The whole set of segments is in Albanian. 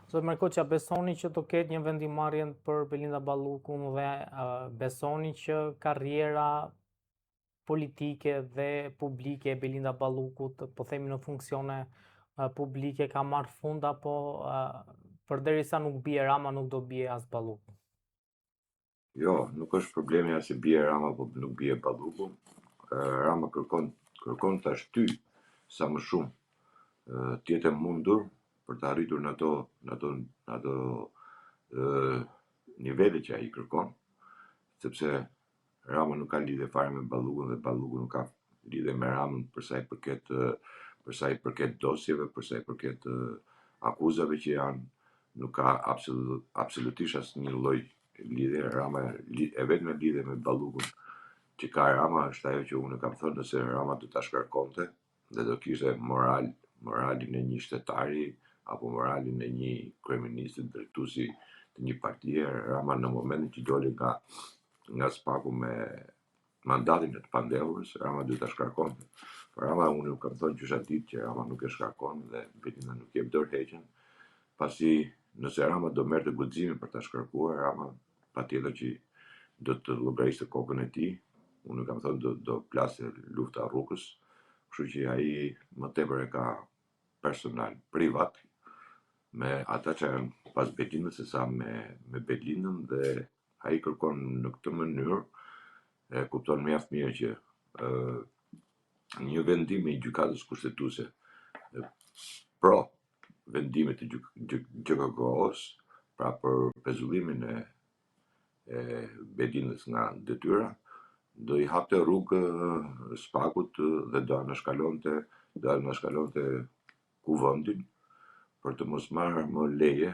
Zot Merkoqa, besoni që do ketë një vendimarrje për Belinda Ballukun dhe besoni që karriera politike dhe publike e Belinda Ballukut, po themi në funksione publike, ka marrë fund apo përderisa nuk bie Rama nuk do bie as Balluku? Jo, nuk është problemi as se bie Rama apo nuk bie Balluku. Rama kërkon ta shtyj sa më shumë të jetë mundur për të arritur në ato nivele që ai kërkon, sepse Rama nuk ka lidhje fare me Ballukun dhe Balluku nuk ka lidhje me Ramën për sa i përket dosjeve, për sa i përket akuzave që janë, nuk ka absolutisht asnjë lloj lidhje. Rama e vetme lidhje me Ballukun që ka Rama është ajo që unë kam thënë, nëse Rama do ta shkarkonte dhe do kishte moralin e një shtetari apo moralin e një kryeministi drejtuesi të një partie, Rama në momentin që doli nga spaku me mandatin e të pandehurës, Rama duhet ta shkarkonte. Por Rama, unë nuk kam thënë qysha ditë që Rama nuk e shkarkon dhe Belinda nuk jep dorëheqjen, pasi nëse Rama do merrte guximin për ta shkarkuar, Rama patjetër që do të llogariste kokën e tij. Unë kam thënë do plasë lufta rrugës, kështu që ai më tepër e ka personal, privat, me ata që janë pas Belindës se sa me Belindën, dhe ai kërkon në këtë mënyrë, e kupton mjaft mirë që një vendim i gjykatës kushtetuese pro vendimit të GKK-s, pra për pezullimin e Belindës nga detyra, do i hapte rrugë spakut dhe do anashkalonte kuvendin për të mos marrë më leje,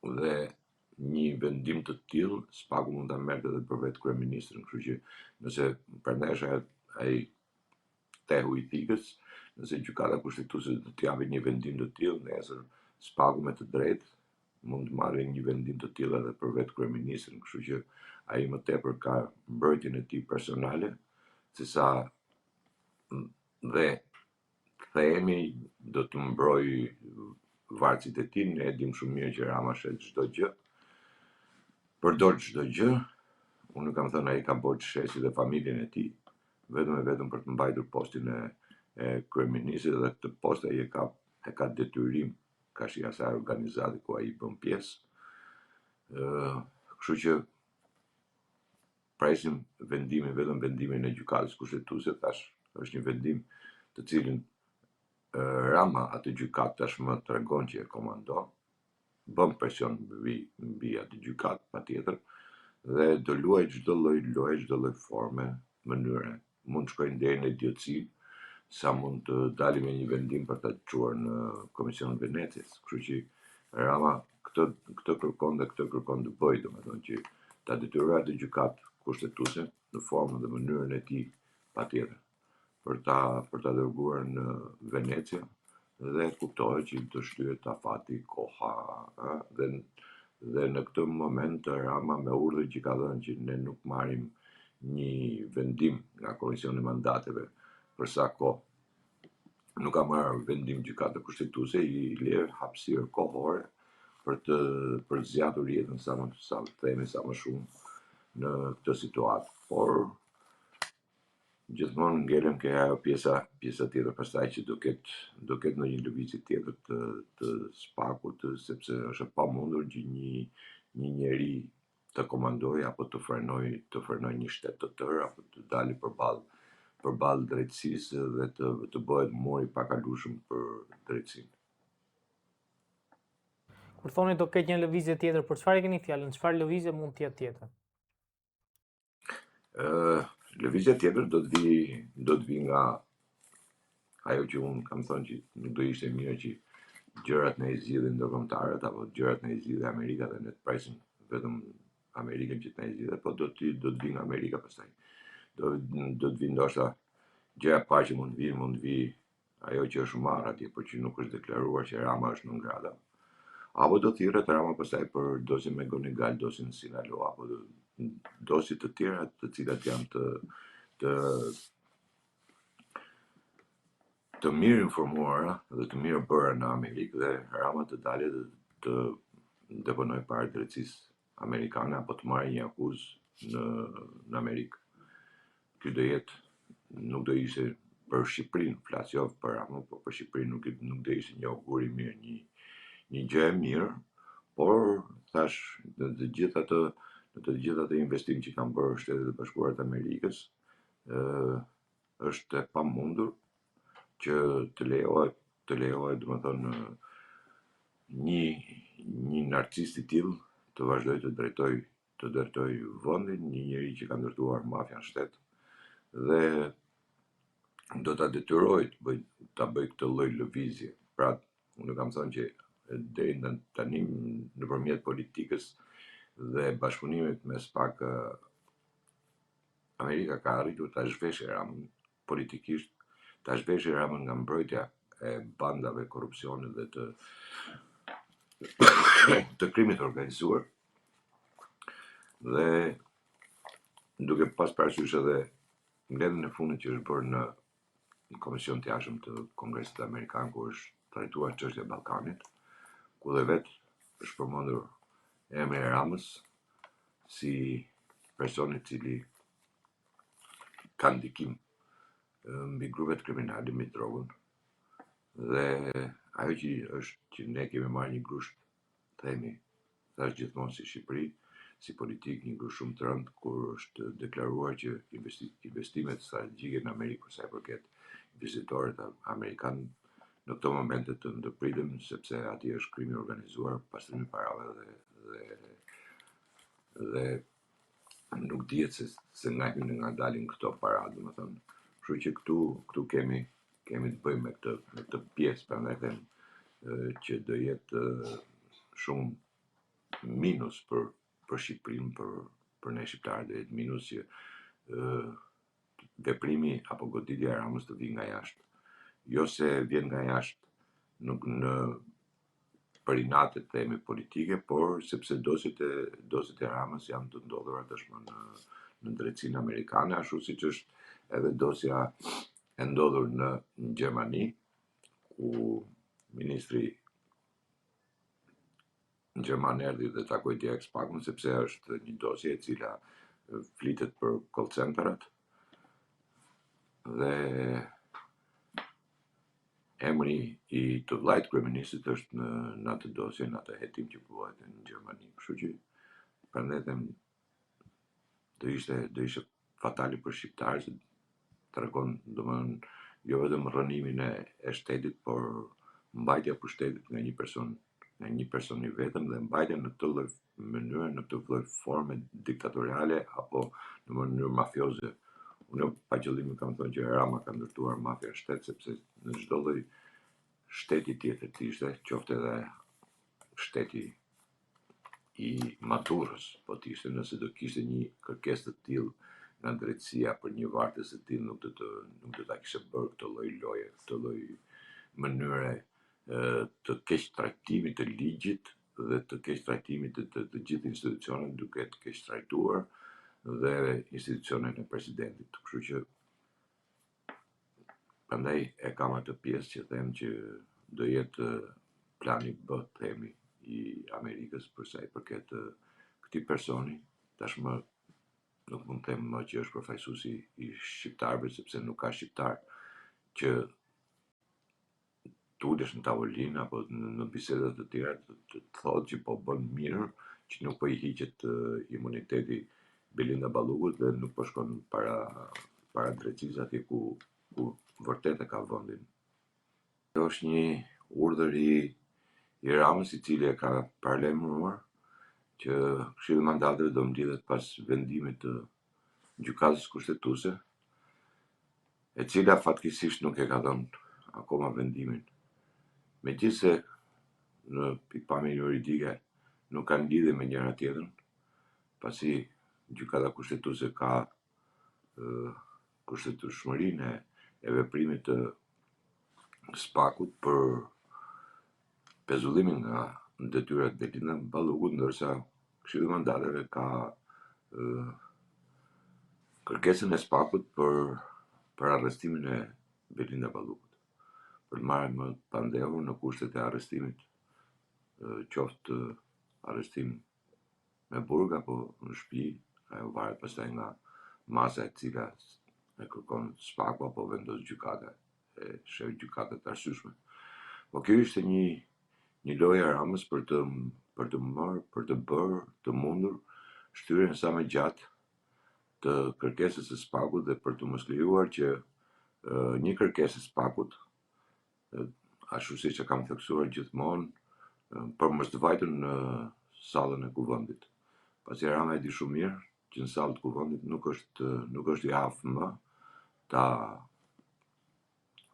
dhe një vendim të tillë spaku mund ta merrte edhe për vetë kryeministrin, kështu që nëse prandaj ai tehu i thikës, nëse gjykata kushtetuese do të japë një vendim të tillë, nesër spaku me të drejtë mund të marrë një vendim të tillë edhe për vetë kryeministrin, kështu që ai më tepër ka mbrojtjen e tij personale, sesa dhe themi do të mbroj varësit e tij. Ne e dim shumë mirë që Rama shet çdo gjë, përdor çdo gjë. Unë kam thënë ai ka bërë shesi dhe familjen e tij, vetëm për të mbajtur postin e kryeministit, dhe këtë post ai e ka detyrim, ka shi asaj organizate ku ai bën pjesë. Kështu që presim vetëm vendimin e gjykatës kushtetuese. Tash është një vendim të cilin Rama atë gjykatë tashmë tregon që e komandon, bën presion mbi atë gjykatë patjetër, dhe do luaj çdo lloj forme, mënyre. Mund të shkojnë deri në idiotësi, sa mund të dalim me një vendim për ta çuar në Komisionin e Venecias. Kështu që Rama këtë kërkon dhe këtë kërkon të bëjë, domethënë që ta detyrojë atë gjykatë kushtetuese në formën dhe mënyrën e tij patjetër për ta dërguar në Venecia, dhe kuptohet që do shtyhet afati, koha, dhe në këtë moment Rama me urdhër që ka dhënë që ne nuk marrim një vendim nga Komisioni i Mandateve për sa kohë nuk ka marrë vendim gjykata kushtetuese, i lë hapësirë kohore për të zgjatur jetën sa më shumë në këtë situatë. Por gjithmonë ngelem ke ajo pjesa tjetër pastaj që do ketë ndonjë lëvizje tjetër të spakut, sepse është e pamundur që një njeri të komandojë apo të frenojë një shtet të tërë, apo të dalë përballë drejtësisë dhe të bëhet muri i pakalueshëm për drejtësinë. Kur thoni do ketë një lëvizje tjetër, për çfarë keni fjalën? Çfarë lëvizje mund të jetë tjetër? Lëvizja tjetër do të vi nga ajo që unë kam thënë që nuk do ishte mirë që gjërat ne i zgjidhin ndërkombëtarët apo gjërat ne i zgjidhe Amerika dhe ne të presim vetëm Amerikën që të ne i zgjidhe, po do të vi nga Amerika pastaj. Do të vi ndoshta gjëja e parë që mund të vi ajo që është marrë atje, por që nuk është deklaruar që Rama është non grata. Apo do thirret Rama pastaj për dosjen me Gonigal, dosjen Sinaloa, apo dosje të tjera të cilat janë të të mirë informuara dhe të mirë bëra në Amerikë dhe Rama të dalë dhe të deponoj para drejtësisë amerikane apo të marrë një akuzë në Amerikë. Ky do jetë, nuk do ishte për Shqipërinë, flas jo për Ramën, por për Shqipërinë nuk do ishte një augur i mirë, një gjë e mirë, por thash në të gjithë ato investim që kanë bërë Shtetet e Bashkuara të Amerikës, është e pamundur që të lejohet domethënë një narcist i tillë të vazhdoj të drejtoj vendin, një njeri që ka ndërtuar mafia në shtet dhe do ta detyroj ta bëj këtë lloj lëvizje. Pra, unë kam thënë që deri tani nëpërmjet politikës dhe bashkëpunimit mes pak Amerika ka arritur ta zhveshë Ramën politikisht, ta zhveshë Ramën nga mbrojtja e bandave korrupsione dhe të krimit organizuar dhe duke pas parasysh edhe mbledhjen e fundit që është bërë në Komision të Jashtëm të Kongresit Amerikan, ku është trajtuar çështja e Ballkanit, ku dhe vetë është përmendur emri i Ramës si personi i cili ka ndikim mbi grupet kriminale, mbi drogën. Dhe ajo që ne kemi marrë një grusht, themi, thash gjithmonë si Shqipëri, si politik, një grusht shumë të rëndë, kur është deklaruar që investimet strategjike në Amerikë, për sa i përket investitorët amerikanë, në këto momente të ndërpritëm, sepse aty është krimi organizuar, pastrimi i parave dhe nuk dihet se nga dalin këto para, domethënë. Kështu që këtu kemi të bëjmë me këtë pjesë, prandaj them që do jetë shumë minus për Shqipërinë, për ne shqiptarët, do jetë minus që veprimi apo goditja e Ramës të vijë nga jashtë. Jo se vjen nga jashtë nuk në për inatet themi politike, por sepse dosjet e Ramës janë të ndodhura tashmë në drejtsinë amerikane, ashtu siç është edhe dosja e ndodhur në Gjermani, ku ministri në Gjerman erdhi dhe takoi direkt Spakun, sepse është një dosje e cila flitet për call centeret dhe emri i të vllajt kryeministit është në atë dosje, në atë hetim që bëhet në Gjermani. Kështu që prandaj them do ishte fatale për shqiptarët, se tregon domethënë jo vetëm rrënimin e shtetit, por mbajtja e pushtetit nga një person i vetëm dhe mbajtja në këtë lloj mënyre, në këtë lloj forme diktatoriale apo në mënyrë mafioze. Unë pa qëllim kam thënë që Rama ka ndërtuar mafia në shtet, sepse në çdo lloj shteti tjetër të ishte, qoftë edhe shteti i Madurës, po të ishte, nëse do kishte një kërkesë të tillë nga drejtësia për një vartës të tillë, nuk do ta kishte bërë këtë lloj loje, këtë lloj mënyre të keq trajtimit të ligjit dhe të keq trajtimit të gjithë institucionet, duke të keq trajtuar dhe institucionet e presidentit. Kështu që prandaj e kam atë pjesë që them që do jetë plani B, themi, i Amerikës për sa i përket këtij personi. Tashmë nuk mund të them më që është përfaqësuesi i shqiptarëve, sepse nuk ka shqiptar që tulesh në tavolinë apo në biseda të tjera të thotë që po bën mirë, që nuk po i hiqet imuniteti Belinda Ballukut dhe nuk po shkon para drejtësisë atje ku vërtet e ka vendin. Kjo është një urdhër i Ramës, i cili e ka paralajmëruar që Këshilli i Mandateve do mbledhet pas vendimit të gjykatës kushtetuese, e cila fatkeqësisht nuk e ka dhënë akoma vendimin. Megjithse në pikpamjen juridike nuk kanë lidhje me njëra tjetrën, pasi gjykata kushtetuese ka kushtetueshmërinë e veprimit të Spakut për pezullimin nga detyrat Belinda Ballukut, ndërsa Këshilli i Mandateve ka kërkesën e Spakut për arrestimin e Belinda Ballukut. për të marrë më pandehur në kushtet e arrestimit, qoftë arrestim me burg apo në shtëpi, ajo varet pastaj nga masa e cila e kërkon spaku apo vendos gjykata e shef gjykatat të arsyeshme. Po kjo ishte një lojë e Ramës për të bërë të mundur shtyrjen sa më gjatë të kërkesës së spakut dhe për të mos lejuar që një kërkesë e spakut, ashtu siç e kam theksuar gjithmonë, për mos të vajtur në sallën e kuvendit. Pasi Rama e di shumë mirë që në sallën e kuvendit nuk është i aftë më ta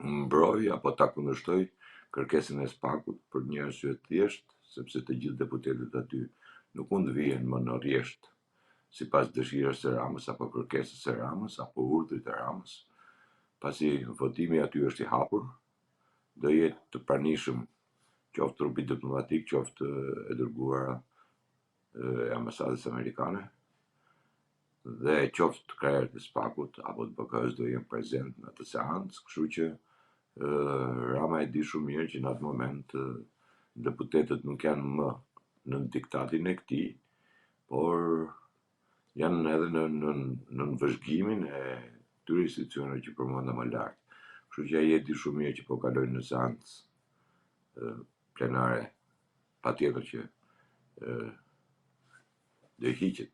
mbroj apo ta kundërshtoj kërkesën e spakut për një arsye të thjeshtë, sepse të gjithë deputetët aty nuk mund të vijen më në rresht sipas dëshirës së Ramës apo kërkesës së Ramës apo urdhrit të Ramës, pasi votimi aty është i hapur, do jetë të pranishëm qoftë trupi diplomatik, qoftë e dërguara e ambasadës amerikane, dhe qoftë krerët e spakut apo të BK-s do jenë prezent në atë seancë, kështu që Rama e di shumë mirë që në atë moment deputetët nuk janë më në diktatin e këtij, por janë edhe në vëzhgimin e këtyre institucioneve që përmenda më lart. Kështu që ai e di shumë mirë që po kalojnë në seancë plenare, patjetër që do hiqet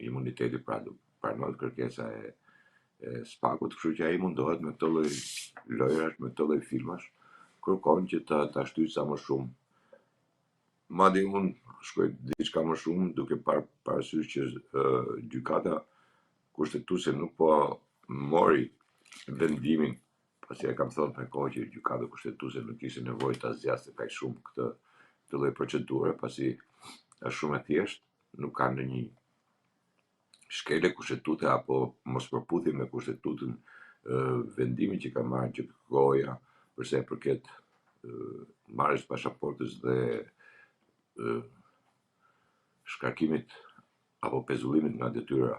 imuniteti, pra do pranohet kërkesa e spakut, kështu që ai mundohet me këto lloj lojrash, me këto lloj filmash, kërkon që ta shtyjë sa më shumë. Madje unë shkoj diçka më shumë duke parasysh që gjykata kushtetuese nuk po mori vendimin, pasi e kam thënë me kohë që gjykata kushtetuese nuk kishte nevojë ta zgjaste kaq shumë këtë lloj procedure, pasi është shumë e thjeshtë, nuk ka ndonjë shkele kushtetute apo mos përputhje me kushtetutën vendimin që ka marrë që goja përsa i përket marrjes pasaportës dhe shkarkimit apo pezullimit nga detyra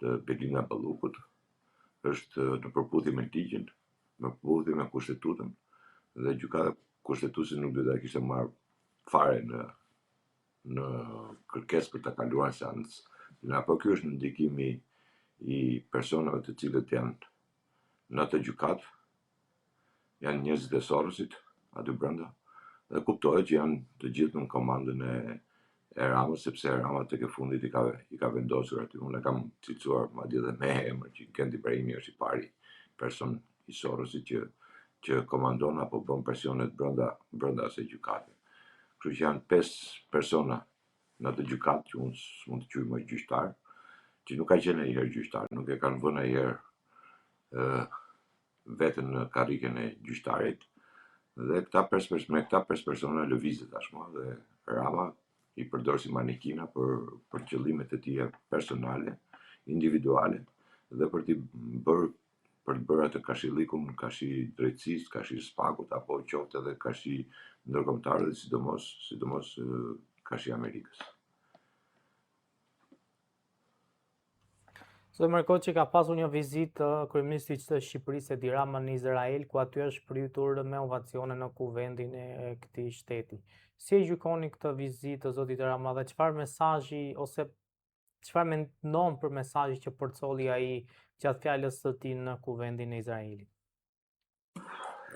të Belinda Ballukut është në përputhje me ligjin, në përputhje me kushtetutën, dhe gjykata kushtetuese nuk do ta kishte marrë fare në kërkesë për ta kaluar seancë. Apo ky është ndikimi i personave të cilët janë në atë gjykatë, janë njerëzit e Sorosit aty brenda, dhe kuptohet që janë të gjithë në komandën e Ramës, sepse Rama tek e fundit i ka vendosur aty. Unë e kam cilësuar madje edhe me emër që Kendi Ibrahimi është i pari person i Sorosit që komandon apo bën presionet brenda asaj gjykate. Kështu që janë 5 persona në atë gjykatë, që unë s'mund të quaj më gjyqtar, që nuk ka qenë njëherë gjyqtar, nuk e kanë vënë njëherë veten në karriken e gjyqtarit, dhe me këta 5 persona lëvizet tashmë, dhe Rama i përdor si manekina për qëllimet e tija personale, individuale, dhe për të bërë atë kashillikun, kashi drejtësisë, kashi spakut, apo qoftë edhe kashi ndërkombëtar, dhe sidomos kashi Amerikës. Sot mërkot që ka pasur një vizitë kryeministrit të Shqipërisë Edi Rama në Izrael, ku aty është pritur me ovacione në kuvendin e këtij shteti. Si e gjykoni këtë vizitë, zotit Rama, dhe çfarë mesazhi ose çfarë mendon për mesazhin që përcolli ai gjatë fjalës së tij në kuvendin e Izraelit?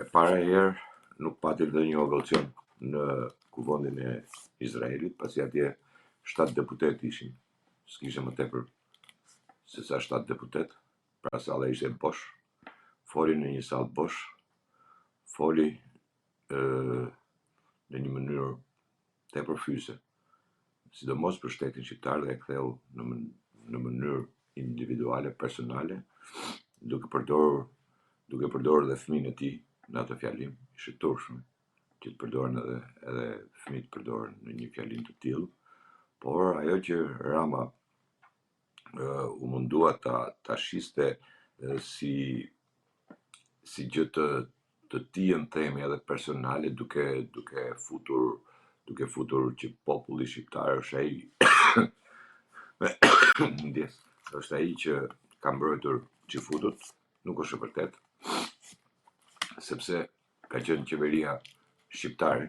E para herë nuk pati ndonjë ovacion në kuvendin e Izraelit, pasi atje 7 deputet ishin. S'kishte më tepër se sa 7 deputet, pra salla ishte bosh, foli në një sallë bosh, foli në një mënyrë tepër fyse, sidomos për shtetin shqiptar, dhe e ktheu në mënyrë individuale, personale, duke përdorur edhe fëmijën e tij në atë fjalim, ishte turshëm që të përdoren edhe fëmijët përdoren në një fjalim të tillë, por ajo që Rama u mundua ta shiste si gjë të tijën, themi, edhe personale, duke futur që populli shqiptar është ai ndjes, është ai që ka mbrojtur çifutut, nuk është e vërtet, sepse ka qenë qeveria shqiptare,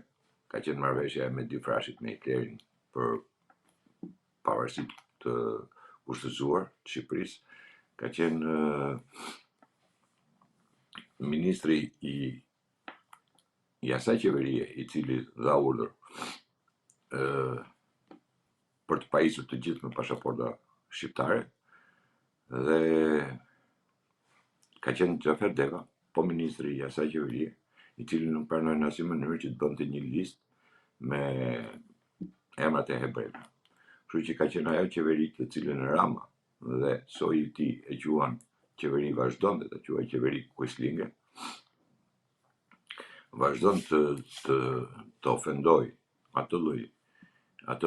ka qenë marrëveshja me dy frashit me Hitlerin për pavarësitë të kushtëzuar të Shqipërisë, ka qenë ministri i asaj qeverie i cili dha urdhër për të pajisur të gjithë me pasaporta shqiptare dhe ka qenë Xhafer Deva, po ministri i asaj qeverie, i cili nuk pranoi në asnjë mënyrë që të bënte një listë me emrat e hebrejve. Kështu që ka qenë ajo qeveri të cilën Rama dhe soji i tij e quan qeveri vazhdonte ta quajë qeveri Quislinge, vazhdon të ofendoj atë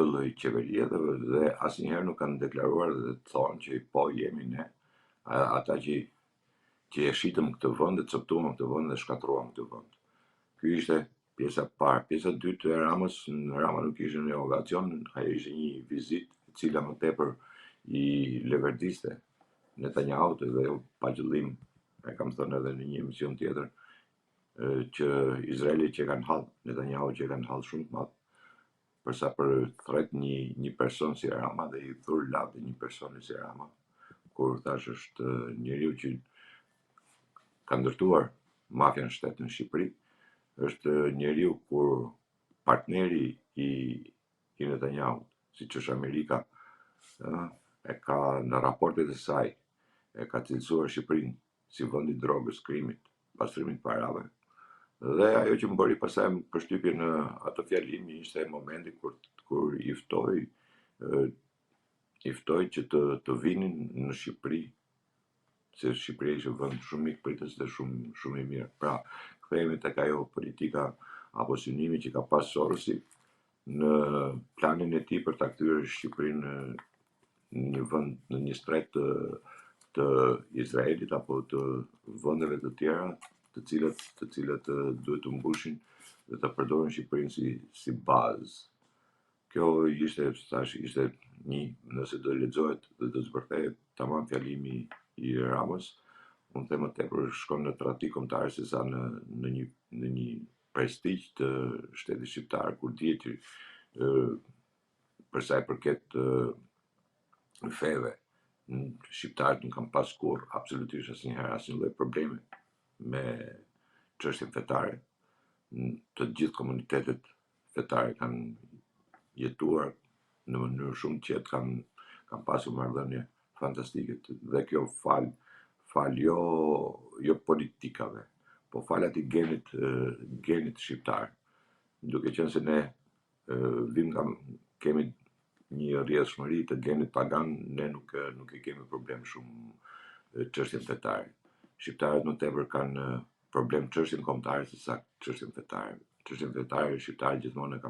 lloj qeverie dhe asnjëherë nuk kanë deklaruar dhe të thonë që po jemi ne ata që e shitëm këtë vend, e coptuam këtë vend dhe shkatruam këtë vend. Ky ishte pjesa e parë. Pjesa e dytë e Ramës, Rama nuk ishte në ovacion, ajo ishte një vizitë e cila më tepër i leverdiste Netanyahu dhe pa qëllim, e kam thënë edhe në një emision tjetër, që Izraeli që kanë hall, Netanyahu që kanë hall shumë të madh, përsa për thret një person si Rama dhe i thur lavde një personi si Rama, kur thash është njeriu që ka ndërtuar mafia në shtet në Shqipëri, është njeriu kur partneri i Netanyahu, siç është Amerika, e ka në raportet e saj, e ka cilësuar Shqipërinë si vendi i drogës, krimit, pastrimit parave. Dhe ajo që më bëri pastaj përshtypje në atë fjalim ishte momenti kur i ftoi që të vinin në Shqipëri, se Shqipëria ishte vend shumë mikpritës dhe shumë i mirë. Pra, kthehemi tek ajo politika apo synimi që ka pas Sorosi në planin e tij për ta kthyer Shqipërinë në një vend, në një stret të Izraelit apo të vendeve të tjera, të cilat duhet të mbushin dhe të përdorin Shqipërinë si bazë. Kjo ishte nëse do lexohet dhe do zbërthehet tamam fjalimi i Ramës, unë them më tepër shkon në tradhti kombëtare se sa në një prestigj të shtetit shqiptar, kur dihet që për sa i përket feve, shqiptarët nuk kanë pas kurrë absolutisht asnjë lloj problemi me çështjen fetare. Të gjithë komunitetet fetare kanë jetuar në mënyrë shumë qetë, kanë pasur marrëdhënie fantastike dhe kjo fal jo politikave, po fal atij genit shqiptar. Duke qenë se ne kemi një rrjedhshmëri të genit pagan, ne nuk e kemi problem shumë çështjen fetare. Shqiptarët më tepër kanë problem çështjen kombëtare se sa çështjen fetare. Çështjen fetare shqiptarët gjithmonë e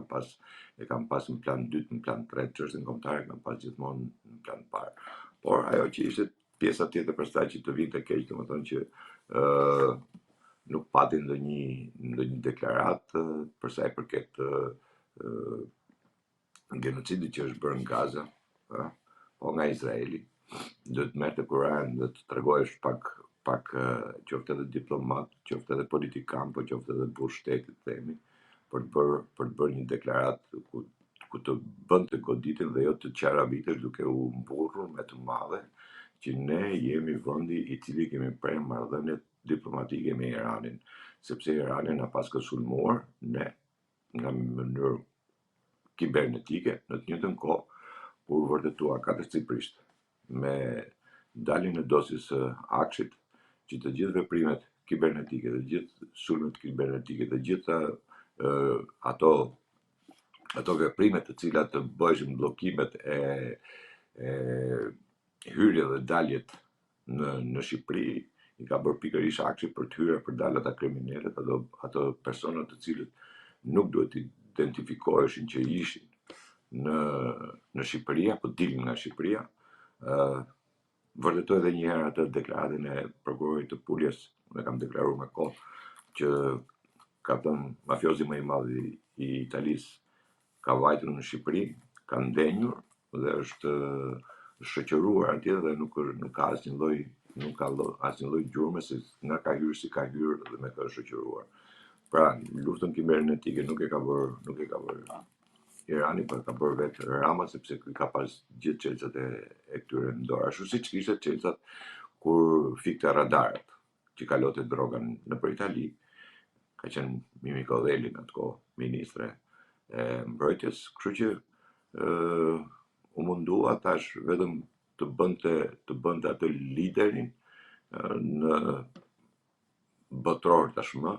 kanë pas në plan 2, në plan 3, çështjen kombëtare kanë pas gjithmonë në plan parë. Por ajo që ishte pjesa tjetër pastaj që të vinte keq, domethënë që nuk pati ndonjë deklaratë për sa i përket genocidit që është bërë në Gaza, po nga Izraeli. Do të merrte kurajen dhe të tregohesh pak qoftë edhe diplomat, qoftë edhe politikan, po qoftë edhe burr shteti, themi, për të bërë një deklaratë ku të bënte goditin dhe jo të qarabitesh duke u mburrur me të madhe që ne jemi vendi i cili kemi prerë marrëdhënie diplomatike me Iranin, sepse Irani na pas ka sulmuar ne nga mënyrë kibernetike në të njëjtën kohë kur vërtetua katërcifrisht me daljen e dosjes së Akshit, që të gjithë veprimet kibernetike, të gjithë sulmet kibernetike, të gjitha ato veprimet të cilat të bëheshin bllokimet e hyrje dhe daljet në Shqipëri, i ka bërë pikërisht Akshi për të hyrë për dalë ata kriminalet, ato persona të cilët nuk duhet të identifikoheshin që ishin në Shqipëri apo dilin nga Shqipëria. Vërtetoj edhe një herë atë deklaratën e prokurorit të Puljes, unë kam deklaruar me kohë që ka thënë mafiozi më i madh i Italisë ka vajtur në Shqipëri, ka ndenjur dhe është shoqëruar atje dhe nuk ka asnjë lloj gjurme se nga ka hyrë si ka hyrë dhe me ka shoqëruar. Pra, luftën kibernetike nuk e ka bërë Irani, por ka bërë vetë Rama, sepse ky ka pas gjithë çelësat e këtyre në dorë. Ashtu siç kishte çelësat kur fikte radarët, që kalote drogan nëpër Itali, ka qenë Mimi Kodheli në atë kohë, ministre e mbrojtjes, kështu që u mundua tash vetëm të bënte atë liderin në botror tashmë,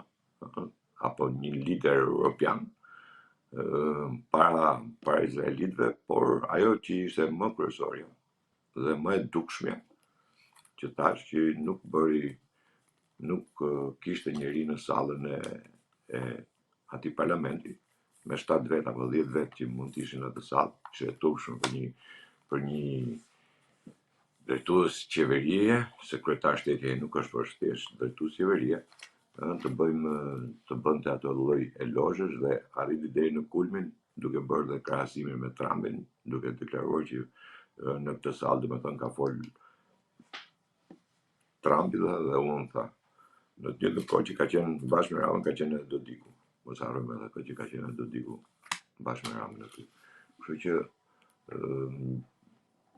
apo një lider europian para izraelitëve, por ajo që ishte më kryesorja dhe më e dukshmja që tash që nuk kishte njeri në sallën e atij parlamenti me 7 vet apo 10 vet që mund të ishin në atë sallë, që e turpshëm për një drejtues qeverie, sekretar shteti nuk është për thjesht drejtues qeverie, të bënte ato lloj elozhesh dhe arriti deri në kulmin duke bërë dhe krahasimin me Trumpin, duke deklaruar që në këtë sallë domethënë ka fol Trumpi dhe unë tha. Në të njëjtën kohë që ka qenë bashkë me Ramën, ka qenë edhe Dodiku. Mos harrojmë edhe këtë që ka qenë edhe Dodiku bashkë me Ramën aty. Kështu që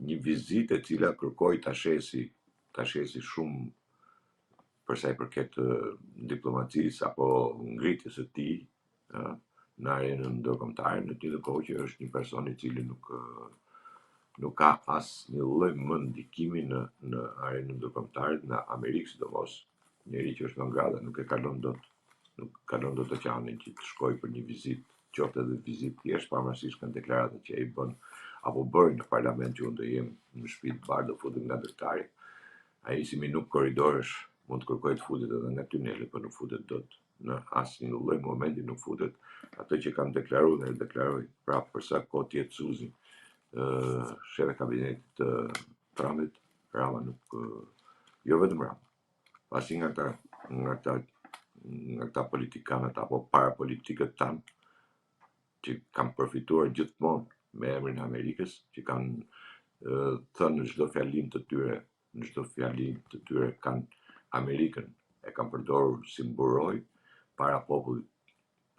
një vizitë e cila kërkoi ta shesi shumë për sa i përket diplomacisë apo ngritjes së tij në arenën ndërkombëtare, në të njëjtën kohë që është një person i cili nuk ka asnjë lloj më ndikimi në arenën ndërkombëtare, në Amerikë sidomos, njeri që është nga grada nuk kalon dot oqeanin që të shkojë për një vizitë, qoftë edhe vizitë thjesht pavarësisht nga deklaratat që ai bën apo bëri në parlament që unë do jem në shtëpi të bardhë, do futem nga dërtari. Ai si minuk korridorësh mund të kërkojë të futet edhe nga tuneli, por nuk futet dot. Në asnjë lloj momenti nuk futet. Ato që kanë deklaruar dhe deklaroj prapë për sa kohë të jetë Suzi, shefe kabinetit të Trumpit, Rama nuk, jo vetëm Rama, pasi nga këta politikanët apo parapolitikët tanë që kanë përfituar gjithmonë me emrin e Amerikës, që kanë thënë në çdo fjalim të tyre kanë Amerikën e kanë përdorur si mburoj para popullit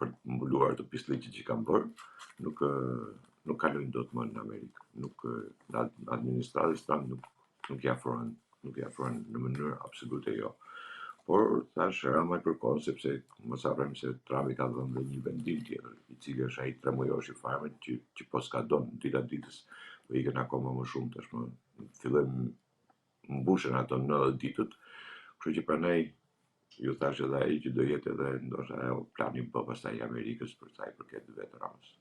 për të mbuluar të pisliqit që kanë bërë, nuk kalojnë dot më në Amerikë. Nuk administratës tanë nuk i afrohen në mënyrë absolute jo. Por thash Rama i kërkon, sepse mos harrojmë se Trumpi ka dhënë dhe një vendim tjetër, i cili është ai 3 mujosh i farmen që po s'ka don dita ditës, po ikën akoma më shumë tashmë. Fillojmë mbushen ato 90 ditët, kështu që prandaj ju thash edhe ai që do jetë edhe ndoshta ajo plani po pastaj i Amerikës për sa i përket vetë Ramës.